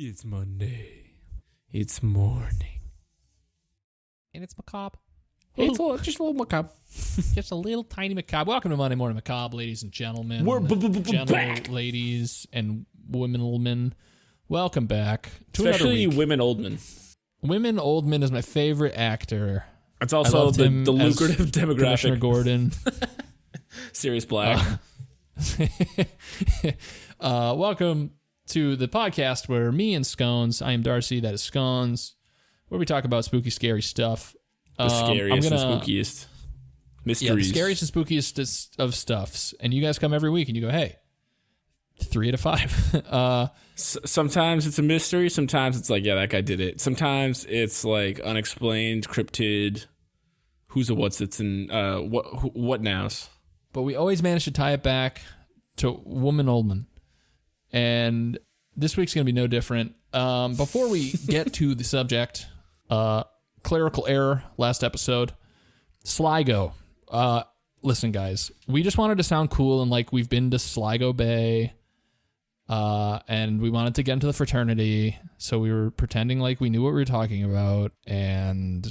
It's Monday. It's morning. And it's macabre. It's just a little macabre. Just a little tiny macabre. Welcome to Monday Morning Macabre, ladies and gentlemen. We're back. Ladies and women. Welcome back to Especially another week. Women Oldman. Women Oldman is my favorite actor. It's also the lucrative demographic. Commissioner Gordon. Sirius Black. Welcome to the podcast where me and Scones, I am Darcy, that is Scones, where we talk about spooky, scary stuff. The scariest and spookiest mysteries. Yeah, the scariest and spookiest of stuffs. And you guys come every week and you go, hey, 3 out of 5. Sometimes it's a mystery. Sometimes it's like, yeah, that guy did it. Sometimes it's like unexplained, cryptid, who's a what's it's in, what nows. But we always manage to tie it back to Woman Oldman. And this week's going to be no different. Before we get to the subject, clerical error last episode, Sligo. Listen, guys, we just wanted to sound cool and like we've been to Sligo Bay, and we wanted to get into the fraternity, so we were pretending like we knew what we were talking about, and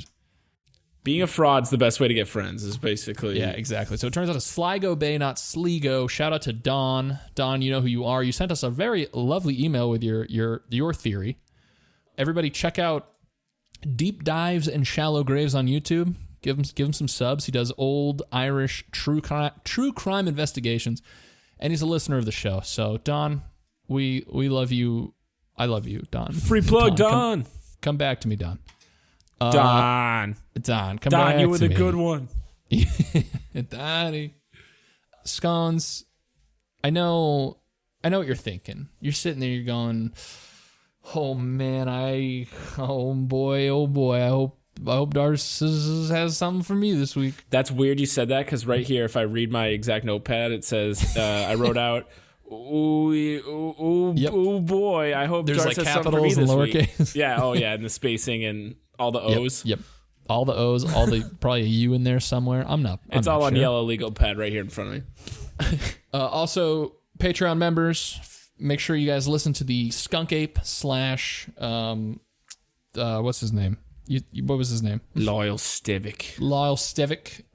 being a fraud's the best way to get friends, is basically. Yeah, exactly. So it turns out it's Sligo Bay, not Sligo. Shout out to Dawn. Dawn, you know who you are. You sent us a very lovely email with your theory. Everybody check out Deep Dives and Shallow Graves on YouTube. Give him some subs. He does old Irish true crime investigations, and he's a listener of the show. So Dawn, we love you. I love you, Dawn. Free plug, Dawn. Come back to me, Dawn. Don, come back. You were the good one. Donnie. Scones, I know what you're thinking. You're sitting there, you're going, oh man, oh boy, I hope Darcy has something for me this week. That's weird you said that, because right here, if I read my exact notepad, it says, I wrote out, oh boy, I hope there's Darcy like has something for me capitals and this lowercase. week. Yeah, and the spacing and all the O's. Yep. All the O's, all the probably a U in there somewhere. I'm not all on sure. yellow legal pad right here in front of me. Also, Patreon members, make sure you guys listen to the Skunk Ape / what's his name? What was his name? Lyle Stevick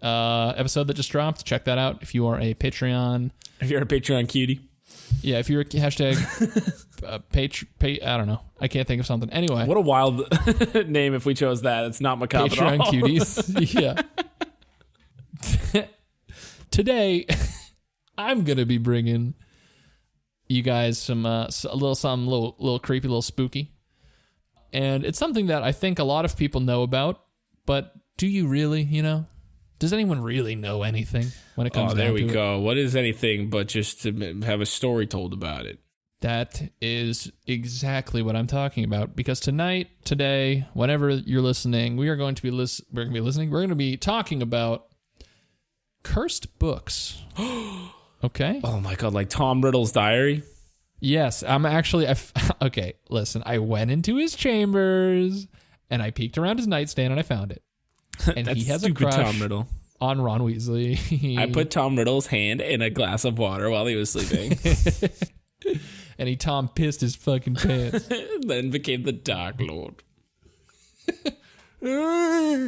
episode that just dropped. Check that out if you are a Patreon. If you're a Patreon cutie. Yeah, if you're a hashtag I don't know. I can't think of something. Anyway. What a wild name if we chose that. It's not macabre Patreon at all. cuties. Yeah. Today, I'm going to be bringing you guys some a little creepy, a little spooky. And it's something that I think a lot of people know about, but do you really, Does anyone really know anything when it comes down to it? Oh, there we go. What is anything but just to have a story told about it? That is exactly what I'm talking about. Because today, whenever you're listening, we're going to be talking about cursed books. Okay? Oh my God, like Tom Riddle's diary? Yes, I'm actually... okay, listen. I went into his chambers, and I peeked around his nightstand, and I found it. And he has a crush Tom Riddle. on Ron Weasley. I put Tom Riddle's hand in a glass of water while he was sleeping. And Tom pissed his fucking pants. Then became the Dark Lord. Okay.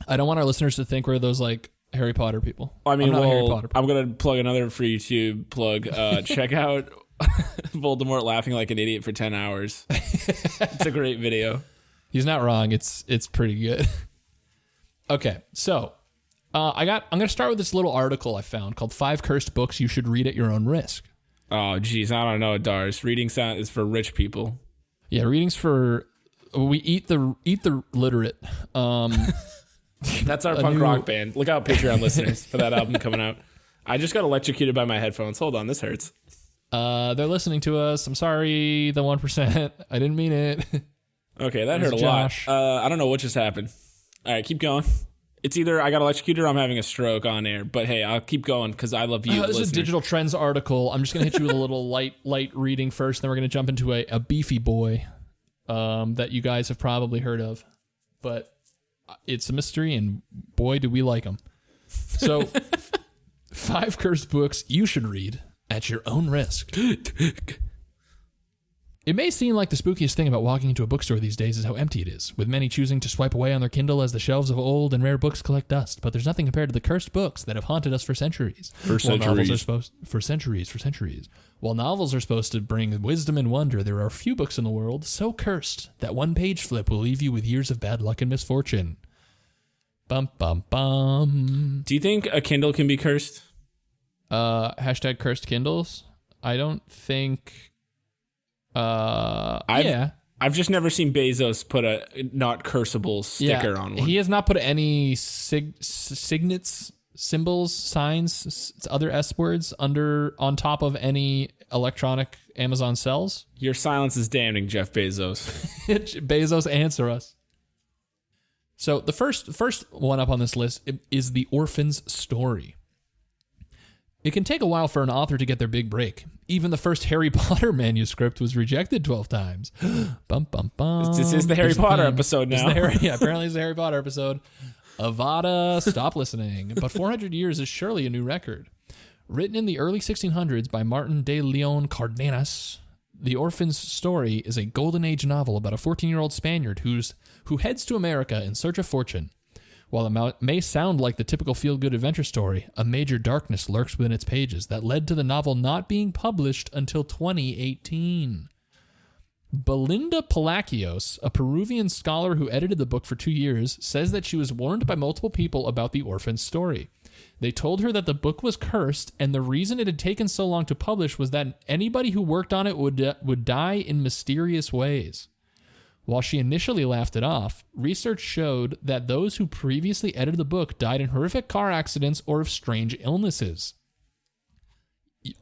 I don't want our listeners to think we're those like Harry Potter people. I mean, I'm going to plug another free YouTube plug. Check out Voldemort laughing like an idiot for 10 hours. It's a great video. He's not wrong. It's pretty good. Okay, so I'm going to start with this little article I found called 5 Cursed Books You Should Read at Your Own Risk. Oh, geez, I don't know, Dars. Reading is for rich people. Yeah, reading's for we eat the literate. That's our punk rock band. Look out, Patreon listeners, for that album coming out. I just got electrocuted by my headphones. Hold on, this hurts. They're listening to us. I'm sorry, the 1%. I didn't mean it. Okay, that hurt a lot. I don't know what just happened. All right, keep going. It's either I got electrocuted or I'm having a stroke on air. But hey, I'll keep going because I love you. This is a Digital Trends article. I'm just going to hit you with a little light reading first. Then we're going to jump into a beefy boy that you guys have probably heard of. But it's a mystery, and boy, do we like them. So, 5 cursed books you should read at at your own risk. It may seem like the spookiest thing about walking into a bookstore these days is how empty it is, with many choosing to swipe away on their Kindle as the shelves of old and rare books collect dust. But there's nothing compared to the cursed books that have haunted us for centuries. For centuries. While novels are supposed to bring wisdom and wonder, there are few books in the world so cursed that one page flip will leave you with years of bad luck and misfortune. Bum, bum, bum. Do you think a Kindle can be cursed? Hashtag cursed Kindles? I don't think... I've just never seen Bezos put a not cursable sticker on one. He has not put any signets, symbols, signs, other S words on top of any electronic Amazon sells. Your silence is damning, Jeff Bezos. Bezos, answer us. So the first one up on this list is The Orphan's Story. It can take a while for an author to get their big break. Even the first Harry Potter manuscript was rejected 12 times. Bum, bum, bum. This is the Harry Potter episode now. Apparently it's the Harry Potter episode. Avada, stop listening. But 400 years is surely a new record. Written in the early 1600s by Martin de Leon Cardenas, The Orphan's Story is a golden age novel about a 14-year-old Spaniard who heads to America in search of fortune. While it may sound like the typical feel-good adventure story, a major darkness lurks within its pages that led to the novel not being published until 2018. Belinda Palacios, a Peruvian scholar who edited the book for 2 years, says that she was warned by multiple people about the orphan's story. They told her that the book was cursed, and the reason it had taken so long to publish was that anybody who worked on it would die in mysterious ways. While she initially laughed it off, research showed that those who previously edited the book died in horrific car accidents or of strange illnesses.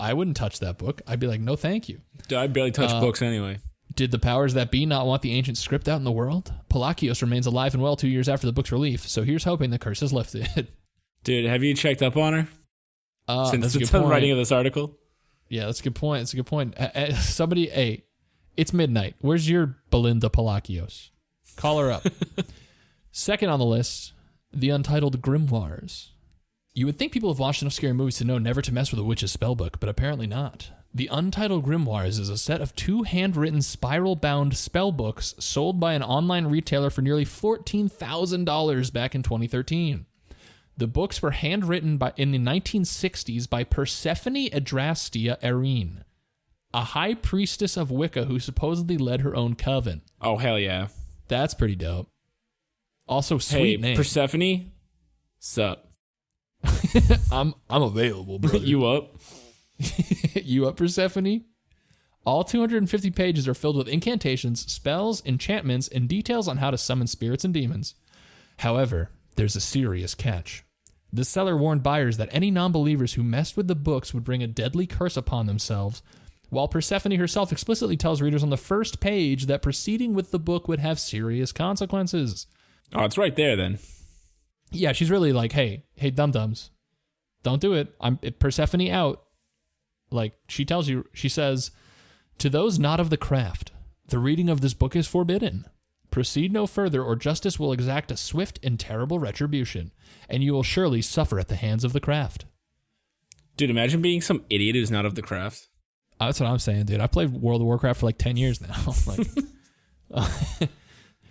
I wouldn't touch that book. I'd be like, no, thank you. I barely touch books anyway. Did the powers that be not want the ancient script out in the world? Palacios remains alive and well 2 years after the book's release, so here's hoping the curse is lifted. Dude, have you checked up on her? Since the writing of this article? Yeah, that's a good point. That's a good point. It's midnight. Where's your Belinda Palacios? Call her up. Second on the list, The Untitled Grimoires. You would think people have watched enough scary movies to know never to mess with a witch's spellbook, but apparently not. The Untitled Grimoires is a set of 2 handwritten spiral-bound spellbooks sold by an online retailer for nearly $14,000 back in 2013. The books were handwritten in the 1960s by Persephone Adrastia Erin, a high priestess of Wicca who supposedly led her own coven. Oh, hell yeah. That's pretty dope. Also, sweet name. Persephone, sup? I'm available, brother. You up? You up, Persephone? All 250 pages are filled with incantations, spells, enchantments, and details on how to summon spirits and demons. However, there's a serious catch. The seller warned buyers that any non-believers who messed with the books would bring a deadly curse upon themselves, while Persephone herself explicitly tells readers on the first page that proceeding with the book would have serious consequences. Oh, it's right there then. Yeah, she's really like, hey, dum-dums, don't do it. Persephone out. Like, she tells you, she says, to those not of the craft, the reading of this book is forbidden. Proceed no further, or justice will exact a swift and terrible retribution, and you will surely suffer at the hands of the craft. Dude, imagine being some idiot who's not of the craft. That's what I'm saying, dude. I played World of Warcraft for like 10 years now.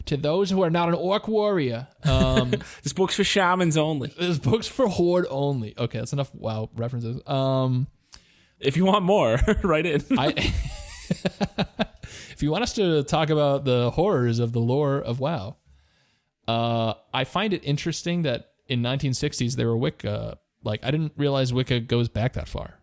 To those who are not an orc warrior. This book's for shamans only. This book's for horde only. Okay, that's enough WoW references. If you want more, write in. If you want us to talk about the horrors of the lore of WoW, I find it interesting that in 1960s there were Wicca. Like, I didn't realize Wicca goes back that far.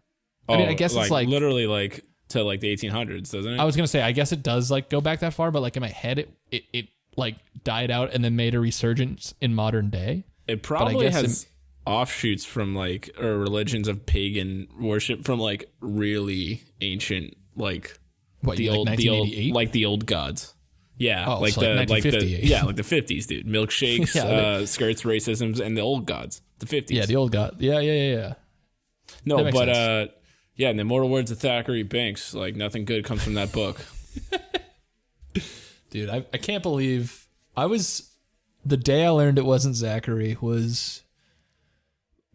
I mean, I guess it's like literally like to like the 1800s, doesn't it? I was gonna say, I guess it does like go back that far, but like in my head, it like died out and then made a resurgence in modern day. It probably has offshoots from like or religions of pagan worship from like really ancient, like what, the old 1988? Like the old gods. Yeah, oh, like so the 1958. like the 50s, dude. Milkshakes, skirts, racisms, and the old gods. The 50s. Yeah, the old god. Yeah. No, but sense. Yeah, in the immortal words of Thackeray Binks, like nothing good comes from that book. Dude, I can't believe the day I learned it wasn't Zachary was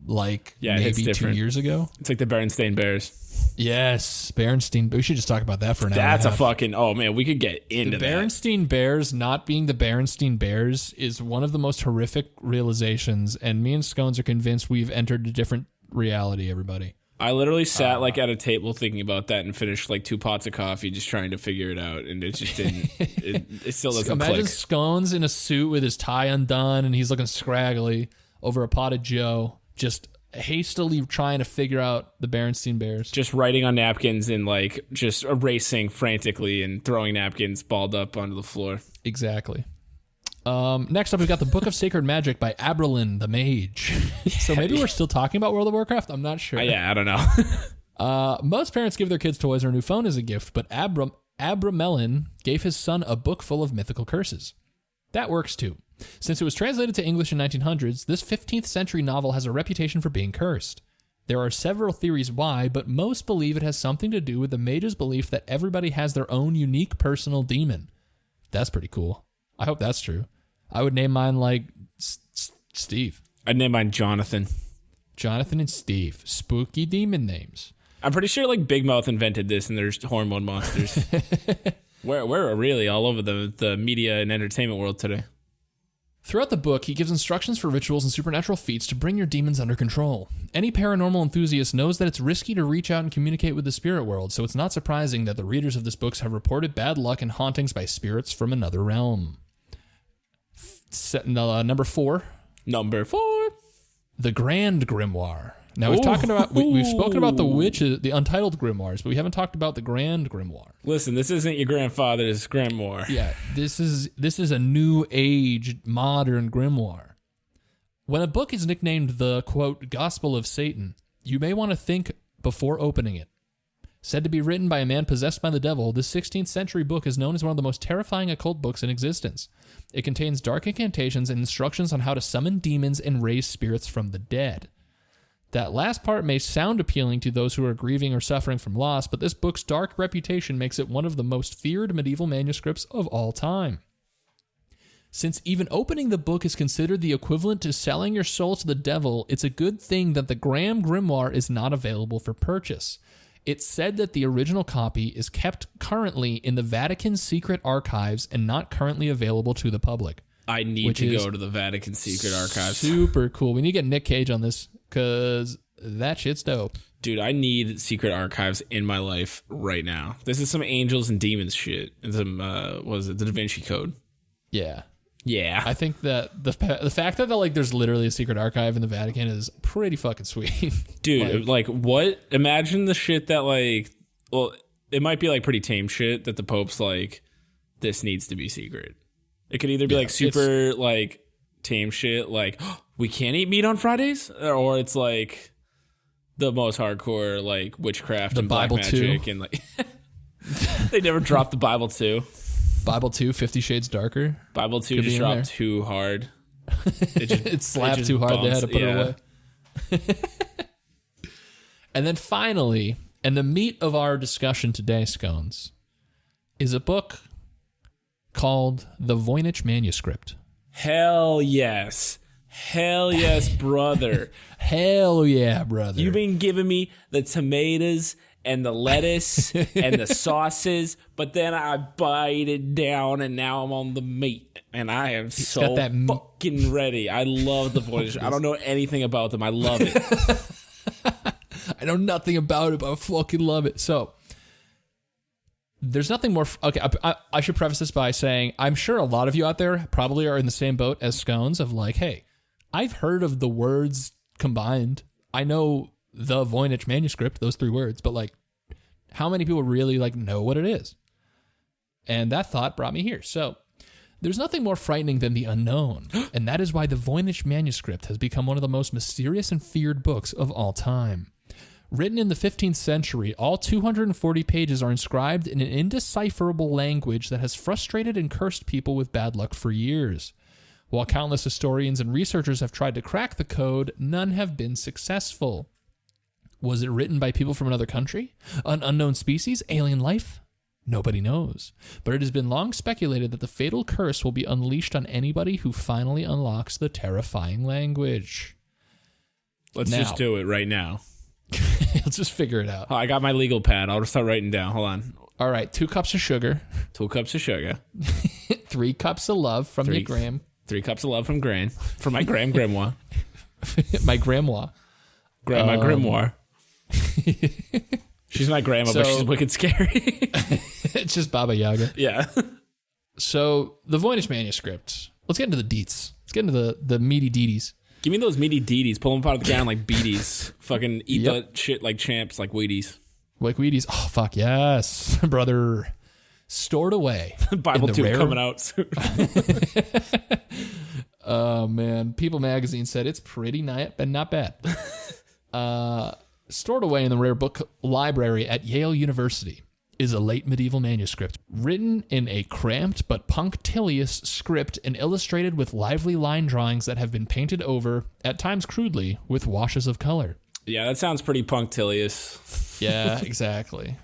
like Yeah, it's maybe 2 different. years ago. It's like the Berenstain Bears. Yes, Berenstain. We should just talk about that for an hour. That's and a half. fucking, oh man, we could get into The that. Berenstain Bears not being the Berenstain Bears is one of the most horrific realizations, and me and Scones are convinced we've entered a different reality, everybody. I literally sat like at a table thinking about that and finished like 2 pots of coffee just trying to figure it out, and it just didn't. it still doesn't Imagine click. Scones in a suit with his tie undone, and he's looking scraggly over a pot of Joe, just hastily trying to figure out the Berenstain Bears. Just writing on napkins and like just erasing frantically and throwing napkins balled up onto the floor. Exactly. Next up, we've got the Book of Sacred Magic by Abrelin the Mage. So maybe we're still talking about World of Warcraft? I'm not sure. Yeah, I don't know. Most parents give their kids toys or a new phone as a gift, but Abramelin gave his son a book full of mythical curses. That works too. Since it was translated to English in 1900s, this 15th century novel has a reputation for being cursed. There are several theories why, but most believe it has something to do with the mage's belief that everybody has their own unique personal demon. That's pretty cool. I hope that's true. I would name mine like Steve. I'd name mine Jonathan. Jonathan and Steve. Spooky demon names. I'm pretty sure like Big Mouth invented this and there's hormone monsters. We're really all over the media and entertainment world today. Throughout the book, he gives instructions for rituals and supernatural feats to bring your demons under control. Any paranormal enthusiast knows that it's risky to reach out and communicate with the spirit world, so it's not surprising that the readers of this book have reported bad luck and hauntings by spirits from another realm. Number 4. Number 4. The Grand Grimoire. Now we've spoken about the Untitled Grimoires, but we haven't talked about the Grand Grimoire. Listen, this isn't your grandfather's grimoire. Yeah, this is a new age modern grimoire. When a book is nicknamed the quote Gospel of Satan, you may want to think before opening it. Said to be written by a man possessed by the devil, this 16th century book is known as one of the most terrifying occult books in existence. It contains dark incantations and instructions on how to summon demons and raise spirits from the dead. That last part may sound appealing to those who are grieving or suffering from loss, but this book's dark reputation makes it one of the most feared medieval manuscripts of all time. Since even opening the book is considered the equivalent to selling your soul to the devil, it's a good thing that the Grand Grimoire is not available for purchase. It's said that the original copy is kept currently in the Vatican's secret archives and not currently available to the public. I need to go to the Vatican secret archives. Super cool. We need to get Nick Cage on this because that shit's dope. Dude, I need secret archives in my life right now. This is some angels and demons shit. And some, the Da Vinci Code. Yeah. Yeah. I think that the fact that like there's literally a secret archive in the Vatican is pretty fucking sweet. Dude, like what? Imagine the shit that like, well, it might be like pretty tame shit that the Pope's like, this needs to be secret. It could either be like super like tame shit, like oh, we can't eat meat on Fridays, or it's like the most hardcore like witchcraft the and Bible black magic 2. and like they never dropped the Bible 2. Bible 2, 50 Shades Darker. Bible 2 just dropped too hard. It slapped too hard. They had to put it away. And then finally, and the meat of our discussion today, Scones, is a book called The Voynich Manuscript. Hell yes. Hell yes, brother. Hell yeah, brother. You've been giving me the tomatoes and the lettuce and the sauces, but then I bite it down and now I'm on the meat. And I am so fucking ready. I love the Voynich. I don't know anything about them. I love it. I know nothing about it, but I fucking love it. So, there's nothing more... Okay, I should preface this by saying I'm sure a lot of you out there probably are in the same boat as Scones of like, hey, I've heard of the words combined. I know the Voynich Manuscript, those 3 words, but like, how many people really like know what it is? And that thought brought me here. So, there's nothing more frightening than the unknown, and that is why the Voynich Manuscript has become one of the most mysterious and feared books of all time. Written in the 15th century, all 240 pages are inscribed in an indecipherable language that has frustrated and cursed people with bad luck for years. While countless historians and researchers have tried to crack the code, none have been successful. Was it written by people from another country? An unknown species? Alien life? Nobody knows. But it has been long speculated that the fatal curse will be unleashed on anybody who finally unlocks the terrifying language. Let's Now. just do it right now. Let's just figure it out. Oh, I got my legal pad. I'll just start writing down. Hold on. All right, 2 cups of sugar. 2 cups of sugar. 3 cups of love from your gram. 3 cups of love from Gran. From my grandma. My grandma. My grimoire. She's my grandma, but she's wicked scary. It's just Baba Yaga. Yeah. So, the Voynich Manuscript. Let's get into the deets. Let's get into the meaty deeties. Give me those meaty deeties. Pull them out of the ground like beaties. Fucking eat that shit like champs, like Wheaties. Like Wheaties. Oh, fuck, yes. Brother. Stored away. Bible 2 coming out soon. Oh, man. People magazine said it's pretty but not bad. Stored away in the rare book library at Yale University is a late medieval manuscript written in a cramped but punctilious script and illustrated with lively line drawings that have been painted over, at times crudely, with washes of color. Yeah, that sounds pretty punctilious. Yeah, exactly.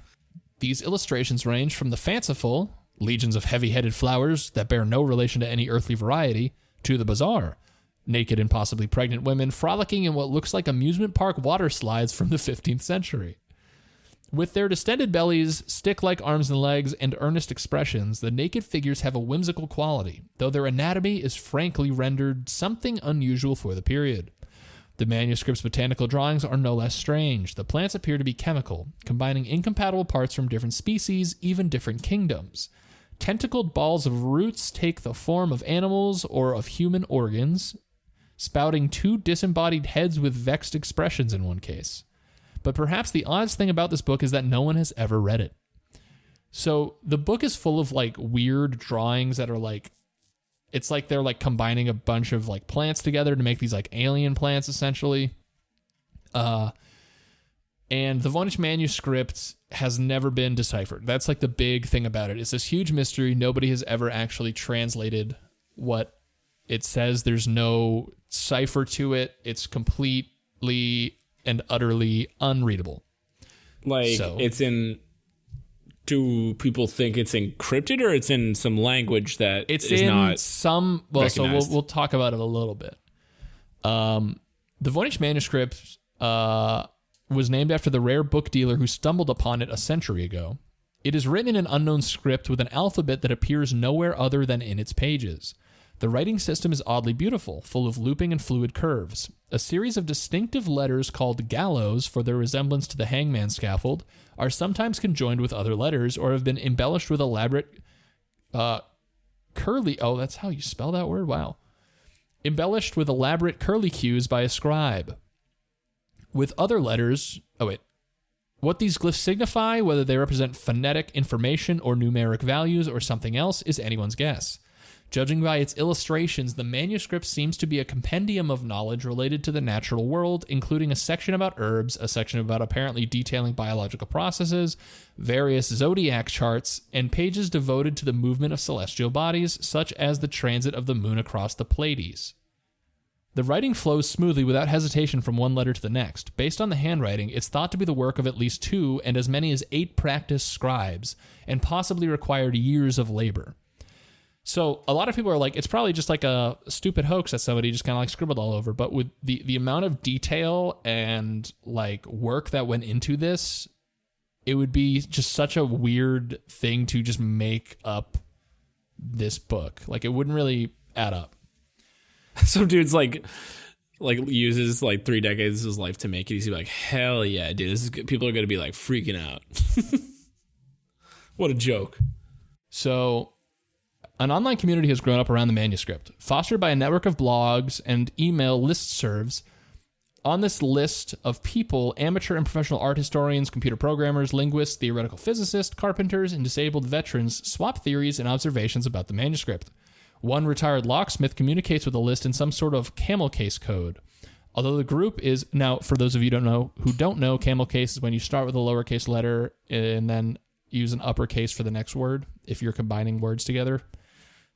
These illustrations range from the fanciful, legions of heavy-headed flowers that bear no relation to any earthly variety, to the bizarre, naked and possibly pregnant women frolicking in what looks like amusement park water slides from the 15th century. With their distended bellies, stick-like arms and legs, and earnest expressions, the naked figures have a whimsical quality, though their anatomy is frankly rendered something unusual for the period. The manuscript's botanical drawings are no less strange. The plants appear to be chemical, combining incompatible parts from different species, even different kingdoms. Tentacled balls of roots take the form of animals or of human organs, spouting 2 disembodied heads with vexed expressions in one case. But perhaps the oddest thing about this book is that no one has ever read it. So the book is full of like weird drawings that are like, it's like they're like combining a bunch of like plants together to make these like alien plants essentially. And the Voynich Manuscript has never been deciphered. That's like the big thing about it. It's this huge mystery. Nobody has ever actually translated what it says. There's no cipher to it. It's completely and utterly unreadable. Like, so, it's in... Do people think it's encrypted, or it's in some language that it's is in not some... Well, recognized? so we'll talk about it a little bit. The Voynich Manuscript was named after the rare book dealer who stumbled upon it a century ago. It is written in an unknown script with an alphabet that appears nowhere other than in its pages. The writing system is oddly beautiful, full of looping and fluid curves. A series of distinctive letters called gallows for their resemblance to the hangman scaffold are sometimes conjoined with other letters or have been embellished with elaborate curly... Oh, that's how you spell that word? Wow. Embellished with elaborate curlicues by a scribe. With other letters... Oh, wait. What these glyphs signify, whether they represent phonetic information or numeric values or something else, is anyone's guess. Judging by its illustrations, the manuscript seems to be a compendium of knowledge related to the natural world, including a section about herbs, a section about apparently detailing biological processes, various zodiac charts, and pages devoted to the movement of celestial bodies, such as the transit of the moon across the Pleiades. The writing flows smoothly without hesitation from one letter to the next. Based on the handwriting, it's thought to be the work of at least 2 and as many as 8 practiced scribes, and possibly required years of labor. So a lot of people are like, it's probably just like a stupid hoax that somebody just kind of like scribbled all over. But with the amount of detail and like work that went into this, it would be just such a weird thing to just make up this book. Like, it wouldn't really add up. Some dude's like uses like 3 decades of his life to make it. He's like, hell yeah, dude. This is good. People are going to be like freaking out. What a joke. So an online community has grown up around the manuscript, fostered by a network of blogs and email listservs. On this list of people, amateur and professional art historians, computer programmers, linguists, theoretical physicists, carpenters, and disabled veterans swap theories and observations about the manuscript. One retired locksmith communicates with the list in some sort of camel case code. Although the group is... Now, for those of you who don't know, camel case is when you start with a lowercase letter and then use an uppercase for the next word if you're combining words together.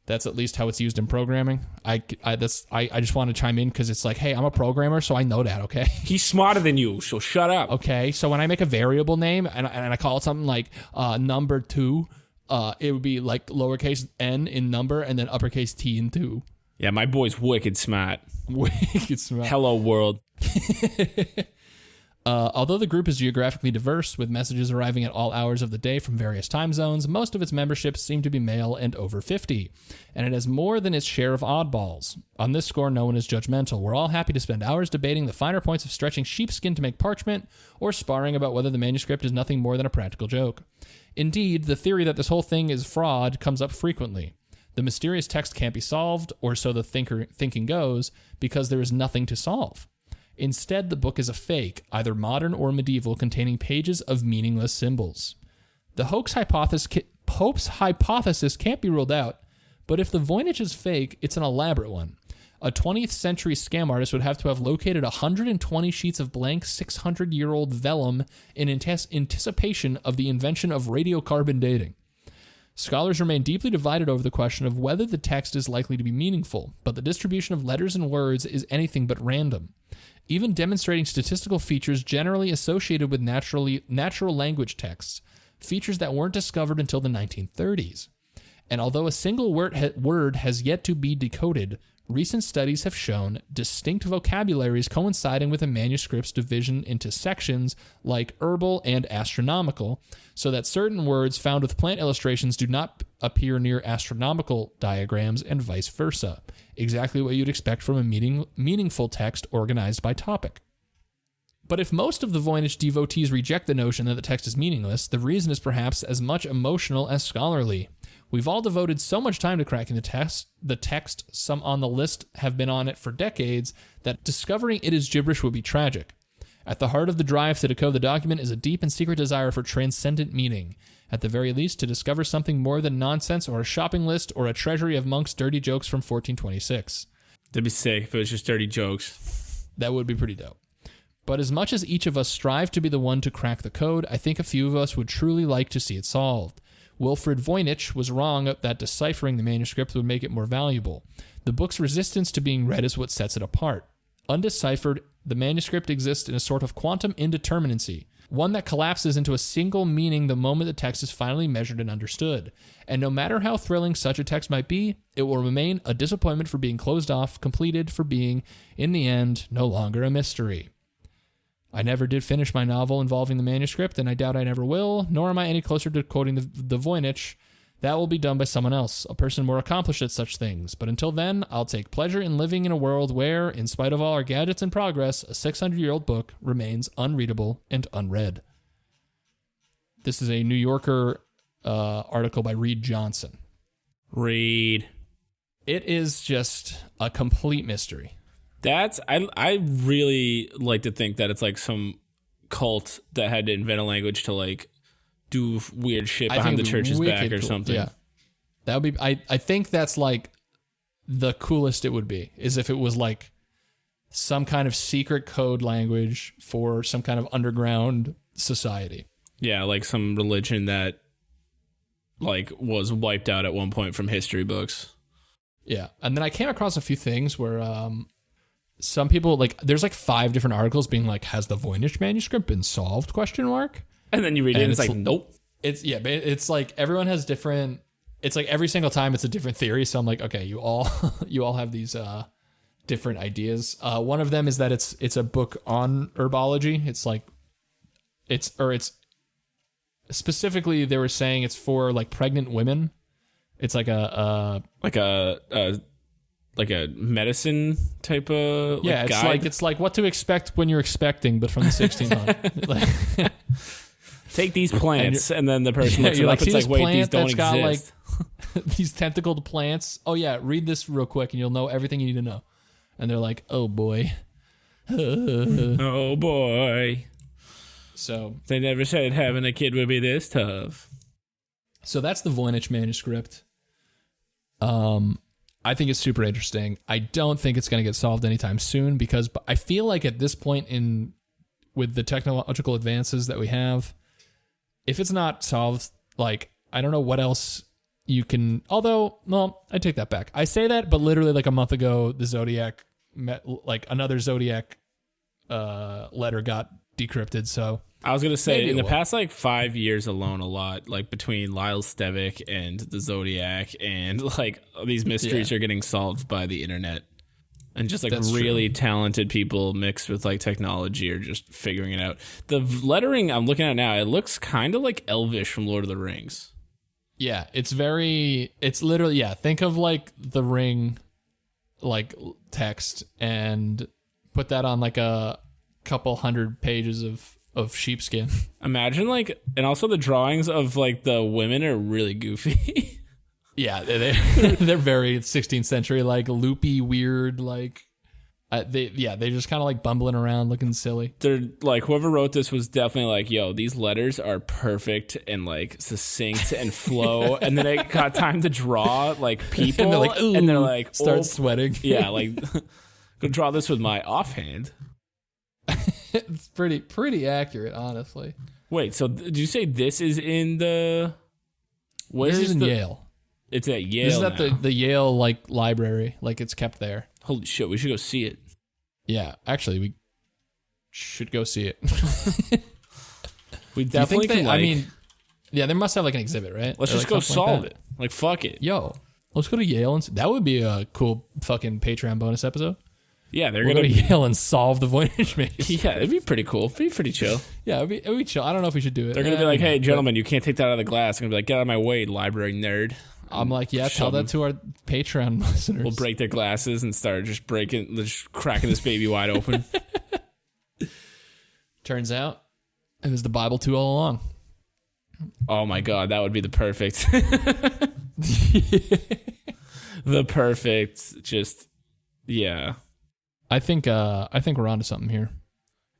That's at least how it's used in programming. I just want to chime in because it's like, hey, I'm a programmer, so I know that, okay? He's smarter than you, so shut up. Okay, so when I make a variable name and I call it something like number 2, it would be like lowercase n in number and then uppercase T in 2. Yeah, my boy's wicked smart. Wicked smart. Hello, world. Although the group is geographically diverse, with messages arriving at all hours of the day from various time zones, most of its membership seem to be male and over 50, and it has more than its share of oddballs. On this score, no one is judgmental. We're all happy to spend hours debating the finer points of stretching sheepskin to make parchment, or sparring about whether the manuscript is nothing more than a practical joke. Indeed, the theory that this whole thing is fraud comes up frequently. The mysterious text can't be solved, or so the thinking goes, because there is nothing to solve. Instead, the book is a fake, either modern or medieval, containing pages of meaningless symbols. The hoax hypothesis can't be ruled out, but if the Voynich is fake, it's an elaborate one. A 20th century scam artist would have to have located 120 sheets of blank 600-year-old vellum in anticipation of the invention of radiocarbon dating. Scholars remain deeply divided over the question of whether the text is likely to be meaningful, but the distribution of letters and words is anything but random, even demonstrating statistical features generally associated with natural language texts, features that weren't discovered until the 1930s. And although a single word has yet to be decoded, recent studies have shown distinct vocabularies coinciding with a manuscript's division into sections like herbal and astronomical, so that certain words found with plant illustrations do not appear near astronomical diagrams and vice versa. Exactly what you'd expect from a meaningful text organized by topic. But if most of the Voynich devotees reject the notion that the text is meaningless, the reason is perhaps as much emotional as scholarly. We've all devoted so much time to cracking the text, some on the list have been on it for decades, that discovering it is gibberish would be tragic. At the heart of the drive to decode the document is a deep and secret desire for transcendent meaning. At the very least, to discover something more than nonsense or a shopping list or a treasury of monks' dirty jokes from 1426. That'd be sick if it was just dirty jokes. That would be pretty dope. But as much as each of us strive to be the one to crack the code, I think a few of us would truly like to see it solved. Wilfrid Voynich was wrong that deciphering the manuscript would make it more valuable. The book's resistance to being read is what sets it apart. Undeciphered, the manuscript exists in a sort of quantum indeterminacy, one that collapses into a single meaning the moment the text is finally measured and understood. And no matter how thrilling such a text might be, it will remain a disappointment for being closed off, completed for being, in the end, no longer a mystery. I never did finish my novel involving the manuscript, and I doubt I never will, nor am I any closer to quoting the Voynich. That will be done by someone else, a person more accomplished at such things. But until then, I'll take pleasure in living in a world where, in spite of all our gadgets and progress, a 600-year-old book remains unreadable and unread. This is a New Yorker article by Reed Johnson. Reed. It is just a complete mystery. I really like to think that it's like some cult that had to invent a language to like do weird shit behind the church's back or something. Yeah. That would be I think that's like the coolest it would be, is if it was like some kind of secret code language for some kind of underground society. Yeah, like some religion that like was wiped out at one point from history books. Yeah. And then I came across a few things where some people, like, there's like 5 different articles being like, has the Voynich manuscript been solved? ? And then you read it and it's like, nope. It's like everyone has different, it's like every single time it's a different theory. So I'm like, okay, you all have these different ideas. One of them is that it's a book on herbology. It's specifically, they were saying it's for like pregnant women. It's like a medicine type of guide. It's like what to expect when you're expecting, but from the 1600s. Take these plants, and then the person looks it up. It's like, wait, these don't exist. Got like these tentacled plants. Oh yeah, read this real quick, and you'll know everything you need to know. And they're like, oh boy, oh boy. So they never said having a kid would be this tough. So that's the Voynich manuscript. I think it's super interesting. I don't think it's going to get solved anytime soon, because I feel like at this point with the technological advances that we have, if it's not solved, like, I don't know what else you can, although, well, I take that back. I say that, but literally like a month ago, the Zodiac, another Zodiac letter got decrypted, so I was going to say, in the past, like, 5 years alone, a lot, like, between Lyle Stevick and the Zodiac, and, like, these mysteries are getting solved by the internet. And just like That's really talented people mixed with like technology or just figuring it out. The lettering I'm looking at now, it looks kind of like Elvish from Lord of the Rings. Yeah, it's literally, yeah, think of like the Ring like text and put that on like a couple hundred pages of sheepskin. Imagine like, and also the drawings of like the women are really goofy. Yeah, they're very 16th century, like loopy, weird, like they just kind of like bumbling around, looking silly. They're like, whoever wrote this was definitely like, yo, these letters are perfect and like succinct and flow, and then they got time to draw like people, and they're like, start sweating. Yeah, like go draw this with my offhand. It's pretty accurate, honestly. Wait, so did you say this is in the? This is in Yale. It's at Yale. This is at the Yale like library, like it's kept there. Holy shit, we should go see it. Yeah, actually, we should go see it. We definitely can. I mean, yeah, they must have like an exhibit, right? Let's just go solve it. Like, fuck it. Yo, let's go to Yale and that would be a cool fucking Patreon bonus episode. Yeah, we'll go to Yale and solve the Voynich Manuscript. Yeah, it'd be pretty cool. It'd be pretty chill. Yeah, it'd be chill. I don't know if we should do it. They're gonna be like, "Hey, gentlemen, you can't take that out of the glass." I'm gonna be like, "Get out of my way, library nerd." I'm like, yeah, tell that to our Patreon listeners. We'll break their glasses and start just cracking this baby wide open. Turns out it was the Bible too all along. Oh my god, that would be the perfect. The perfect, just yeah. I think we're onto something here.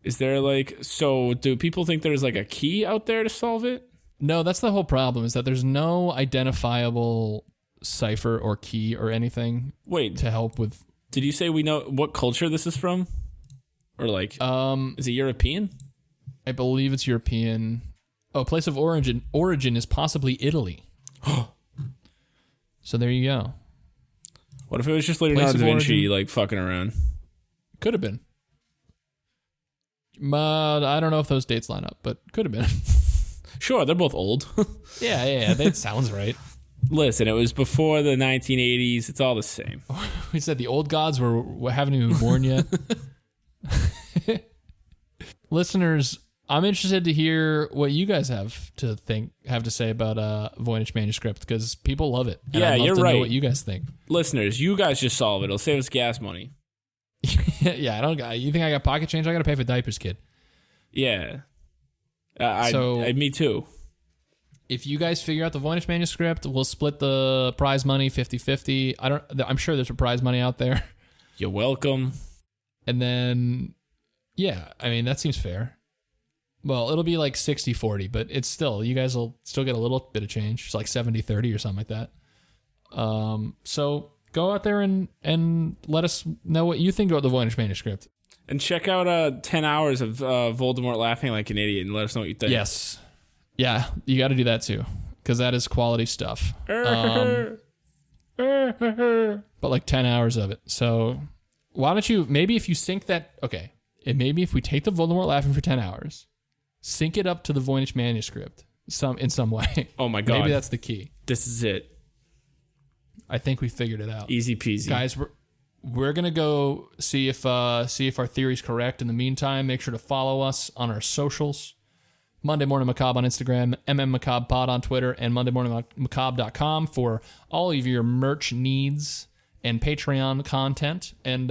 Is there like, so do people think there's like a key out there to solve it? No, that's the whole problem, is that there's no identifiable cipher or key or anything. Wait, to help with. Did you say we know what culture this is from? Or like, is it European? I believe it's European. Oh, place of origin is possibly Italy. So there you go. What if it was just Leonardo da Vinci like fucking around? Could have been. But I don't know if those dates line up, but could have been. Sure, they're both old. Yeah, that sounds right. Listen, it was before the 1980s. It's all the same. We said the old gods haven't even been born yet. Listeners, I'm interested to hear what you guys have to say about Voynich Manuscript, because people love it. And yeah, I'd love you're to right. know what you guys think. Listeners, you guys just solve it. It'll save us gas money. Yeah, you think I got pocket change? I got to pay for diapers, kid. Yeah. Me too. If you guys figure out the Voynich Manuscript, we'll split the prize money 50-50. I'm sure there's a prize money out there. You're welcome. And then, yeah, I mean, that seems fair. Well, it'll be like 60-40, but it's still, you guys will still get a little bit of change. It's like 70-30 or something like that. So go out there and let us know what you think about the Voynich Manuscript. And check out 10 hours of Voldemort laughing like an idiot and let us know what you think. Yes. Yeah, you got to do that too, because that is quality stuff. But like 10 hours of it. So why don't you, maybe if you sync that, okay, and maybe if we take the Voldemort laughing for 10 hours, sync it up to the Voynich Manuscript in some way. Oh my God. Maybe that's the key. This is it. I think we figured it out. Easy peasy. Guys, we're going to go see if our theory's correct. In the meantime, make sure to follow us on our socials. Monday Morning Macabre on Instagram, MMMacabrePod on Twitter, and MondayMorningMacabre.com for all of your merch needs and Patreon content. And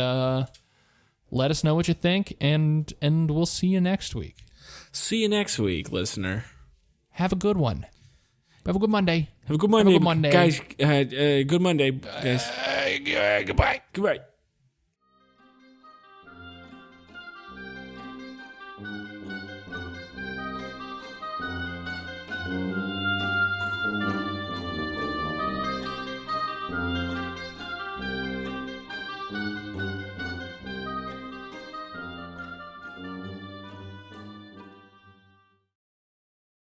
let us know what you think, and we'll see you next week. See you next week, listener. Have a good one. Have a good Monday. Have a good Monday. Have a good Monday. Guys, good Monday, guys. Goodbye. Goodbye.